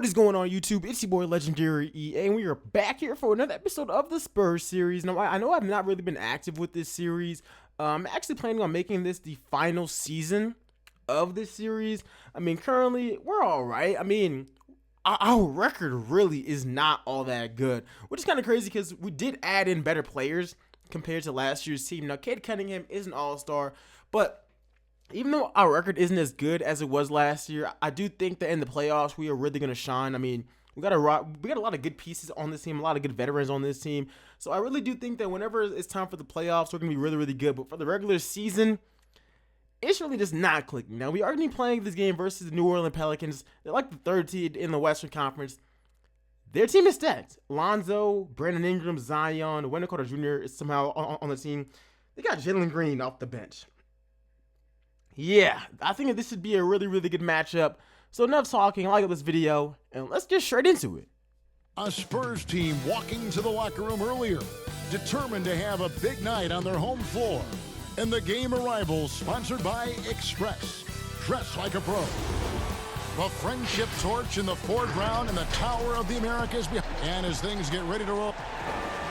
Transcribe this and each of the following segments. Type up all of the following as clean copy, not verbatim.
What is going on, YouTube? It's your boy LegendaryEA, and we are back here for another episode of the Spurs series. Now, I know I've not really been active with this series. I'm actually planning on making this the final season of this series. I mean, currently, we're alright. I mean, our record really is not all that good, which is kind of crazy because we did add in better players compared to last year's team. Now, Cade Cunningham is an all-star, but even though our record isn't as good as it was last year, I do think that in the playoffs we are really gonna shine. I mean, we got a lot of good pieces on this team, a lot of good veterans on this team. So I really do think that whenever it's time for the playoffs, we're gonna be really, really good. But for the regular season, it's really just not clicking. Now, we are gonna be playing this game versus the New Orleans Pelicans. They're like the third seed in the Western Conference. Their team is stacked. Lonzo, Brandon Ingram, Zion, Wendell Carter Jr. is somehow on the team. They got Jalen Green off the bench. Yeah, I think that this should be a really, really good matchup. So enough talking, I like this video, and let's get straight into it. A Spurs team walking to the locker room earlier, determined to have a big night on their home floor. And the game arrivals sponsored by Express. Dress like a pro. The friendship torch in the foreground and the Tower of the Americas behind. And as things get ready to roll.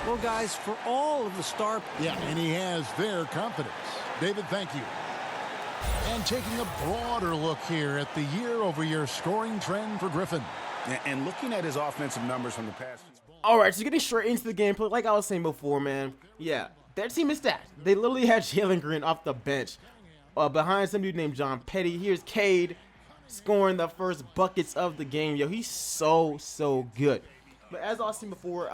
Well, guys, for all of the star... Yeah, and he has their confidence. David, thank you. And taking a broader look here at the year-over-year scoring trend for Griffin. And looking at his offensive numbers from the past. All right, so getting straight into the gameplay, like I was saying before, man. Yeah, their team is stacked. They literally had Jalen Green off the bench behind some dude named John Petty. Here's Cade scoring the first buckets of the game. Yo, he's so good. But as I was saying before,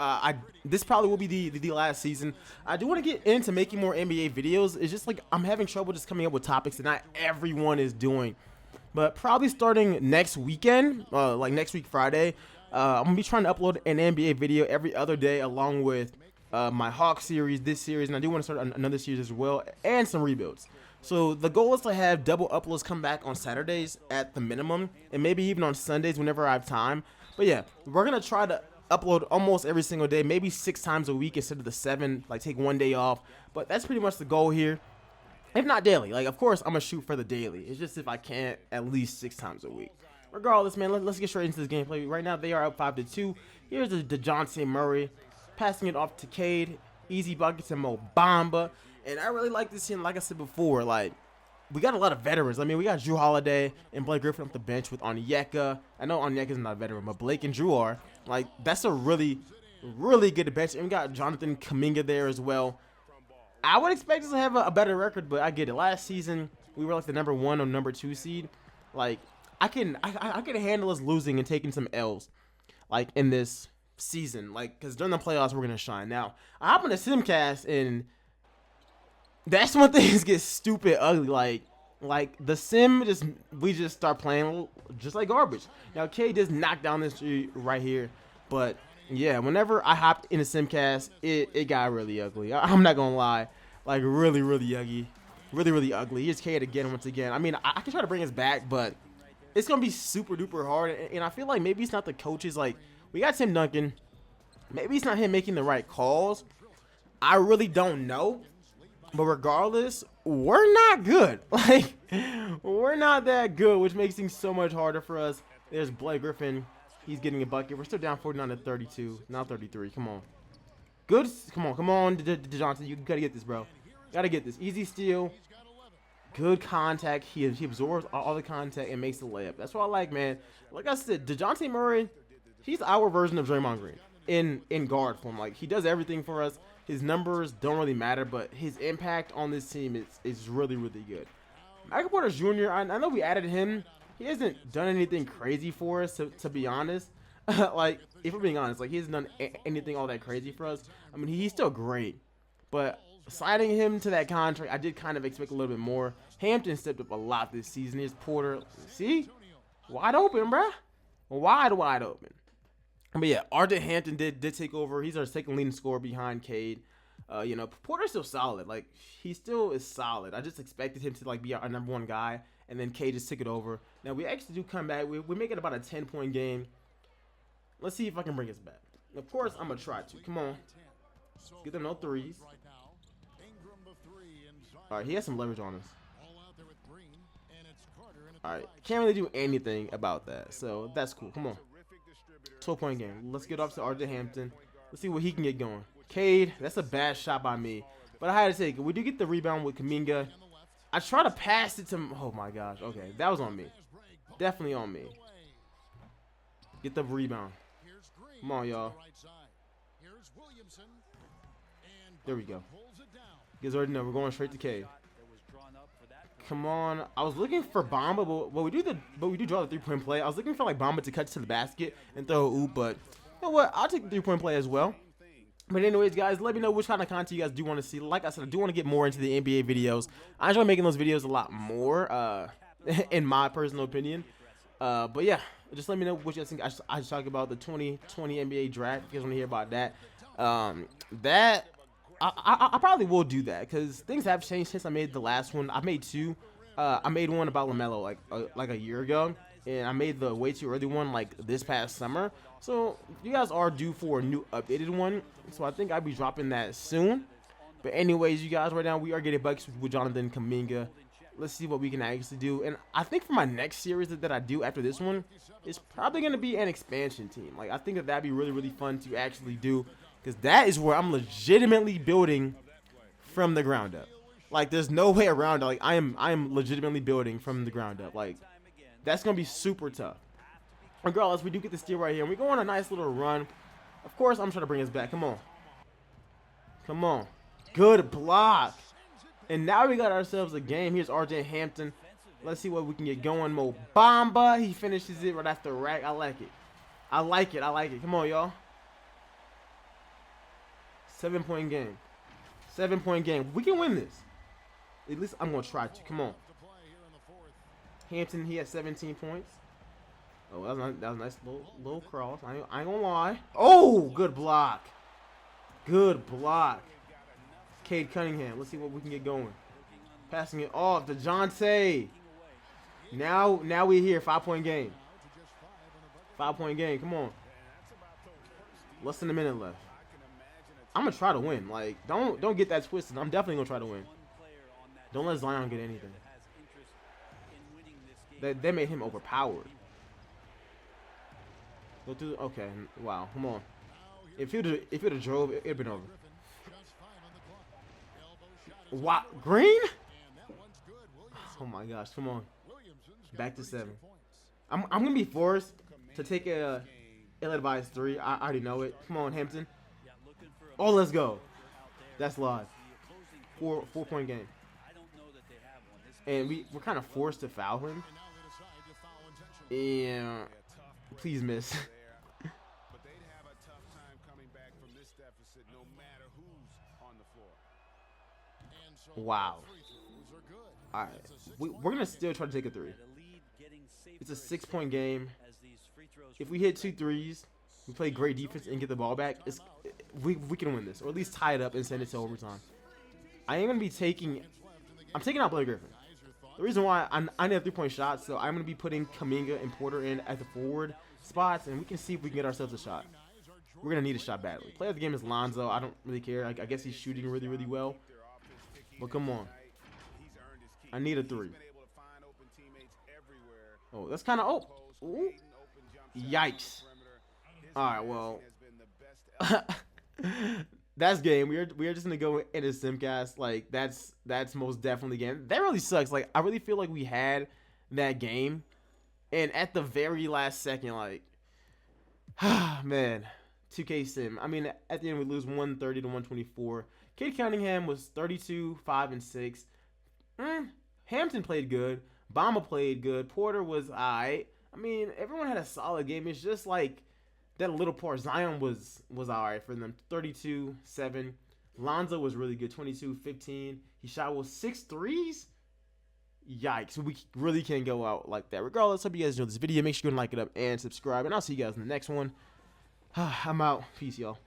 this probably will be the last season. I do want to get into making more NBA videos. It's just like I'm having trouble just coming up with topics that not everyone is doing. But probably starting next weekend, like next week Friday, I'm going to be trying to upload an NBA video every other day along with my Hawk series, this series, and I do want to start another series as well, and some rebuilds. So the goal is to have double uploads come back on Saturdays at the minimum, and maybe even on Sundays whenever I have time. But yeah, we're going to try to upload almost every single day, maybe 6 times a week instead of the 7, like take one day off. But that's pretty much the goal here. If not daily, like of course I'm gonna shoot for the daily. It's just if I can't at least 6 times a week. Regardless, man, let's get straight into this gameplay. Right now they are up 5-2. Here's the DeJounte Murray passing it off to Cade. Easy buckets and Mo Bamba. And I really like this team. Like I said before, like we got a lot of veterans. I mean, we got Drew Holiday and Blake Griffin off the bench with Onyeka. I know Onyeka's not a veteran, but Blake and Drew are. Like, that's a really, really good bench. And we got Jonathan Kuminga there as well. I would expect us to have a better record, but I get it. Last season, we were like the number 1 or number 2 seed. Like, I can handle us losing and taking some L's, like, in this season. Like, because during the playoffs, we're going to shine. Now, I hop on the Simcast, and that's when things get stupid ugly. Like the sim, we just start playing just like garbage. Now K just knocked down this tree right here, but yeah, whenever I hopped in the Simcast, it got really ugly. I'm not gonna lie, like really ugly. Here's K again once again. I mean, I can try to bring us back, but it's gonna be super duper hard, and I feel like maybe it's not the coaches. Like we got Tim Duncan, maybe it's not him making the right calls. I really don't know. But regardless, we're not good. Like, we're not that good, which makes things so much harder for us. There's Blake Griffin. He's getting a bucket. We're still down 49-32. Now 33. Come on. Good. Come on, DeJounte. You got to get this, bro. Got to get this. Easy steal. Good contact. He absorbs all the contact and makes the layup. That's what I like, man. Like I said, DeJounte Murray, he's our version of Draymond Green in guard form. Like, he does everything for us. His numbers don't really matter, but his impact on this team is really, really good. Michael Porter Jr., I know we added him. He hasn't done anything crazy for us, to be honest. Like, if we're being honest, like, he hasn't done anything all that crazy for us. I mean, he's still great. But signing him to that contract, I did kind of expect a little bit more. Hampton stepped up a lot this season. Here's Porter. See? Wide open, bruh. Wide open. But yeah, RJ Hampton did take over. He's our second leading scorer behind Cade. You know, Porter's still solid. Like, he still is solid. I just expected him to, like, be our number 1 guy. And then Cade just took it over. Now, we actually do come back. We make it about a 10-point game. Let's see if I can bring us back. Of course, I'm going to try to. Come on. Let's get them no threes. All right, he has some leverage on us. All right, can't really do anything about that. So, that's cool. Come on. 12-point game. Let's get off to RJ Hampton. Let's see what he can get going. Cade, that's a bad shot by me. But I had to take it. We do get the rebound with Kuminga. I try to pass it to him. Oh, my gosh. Okay, that was on me. Definitely on me. Get the rebound. Come on, y'all. There we go. You guys already know we're going straight to Cade. Come on. I was looking for Bamba, but we do draw the 3-point play. I was looking for like Bamba to cut to the basket and throw a oop, but you know what? I'll take the 3-point play as well. But anyways, guys, let me know which kind of content you guys do want to see. Like I said, I do want to get more into the NBA videos. I enjoy making those videos a lot more, in my personal opinion. But yeah, just let me know what you guys think. I just talk about the 2020 NBA draft. If you guys want to hear about that, I probably will do that because things have changed since I made the last one. I made two. I made one about LaMelo like a year ago, and I made the way too early one like this past summer. So you guys are due for a new updated one. So I think I'll be dropping that soon. But anyways, you guys, right now we are getting bucks with Jonathan Kuminga. Let's see what we can actually do. And I think for my next series that I do after this one, it's probably going to be an expansion team. Like I think that'd be really, really fun to actually do. Because that is where I'm legitimately building from the ground up. Like, there's no way around it. Like, I am legitimately building from the ground up. Like, that's going to be super tough. Regardless, we do get the steal right here. And we go on a nice little run. Of course, I'm trying to bring us back. Come on. Come on. Good block. And now we got ourselves a game. Here's RJ Hampton. Let's see what we can get going. Mo Bamba. He finishes it right after rack. I like it. I like it. I like it. Come on, y'all. 7-point game. 7-point game. We can win this. At least I'm going to try to. Come on. Hampton, he has 17 points. Oh, that was a nice little cross. I ain't going to lie. Oh, good block. Good block. Cade Cunningham. Let's see what we can get going. Passing it off to Jonte. Now we're here. 5-point game. 5-point game. Come on. Less than a minute left. I'm gonna try to win. Like, don't get that twisted. I'm definitely gonna try to win. Don't let Zion get anything. They made him overpowered. Go through. Okay. Wow. Come on. If he'd have drove, it'd been over. What? Green? Oh my gosh. Come on. Back to 7. I'm gonna be forced to take a ill-advised 3. I already know it. Come on, Hampton. Oh, let's go. That's live. 4-point game. And we're kind of forced to foul him. And please miss. Wow. All right. We're going to still try to take a 3. It's a 6-point game. If we hit 2 threes, we play great defense and get the ball back, we can win this, or at least tie it up and send it to overtime. I am going to be taking out Blake Griffin. The reason why I need a 3-point shot, so I'm going to be putting Kuminga and Porter in at the forward spots, and we can see if we can get ourselves a shot. We're going to need a shot badly. Player of the game is Lonzo. I don't really care. I guess he's shooting really, really well. But come on. I need a 3. Oh, that's kind of... Oh. Ooh. Yikes. All right, well. That's game. We are just gonna go into Simcast. Like that's most definitely game. That really sucks. Like I really feel like we had that game, and at the very last second, like, man, 2K Sim. I mean, at the end we lose 130 to 124. Cade Cunningham was 32, 5 and 6. Hampton played good. Bamba played good. Porter was alright. I mean, everyone had a solid game. It's just like that little part. Zion was alright for them. 32, 7. Lonzo was really good. 22, 15. He shot with 6 threes. Yikes. We really can't go out like that. Regardless, hope you guys enjoyed this video. Make sure you like it up and subscribe. And I'll see you guys in the next one. I'm out. Peace, y'all.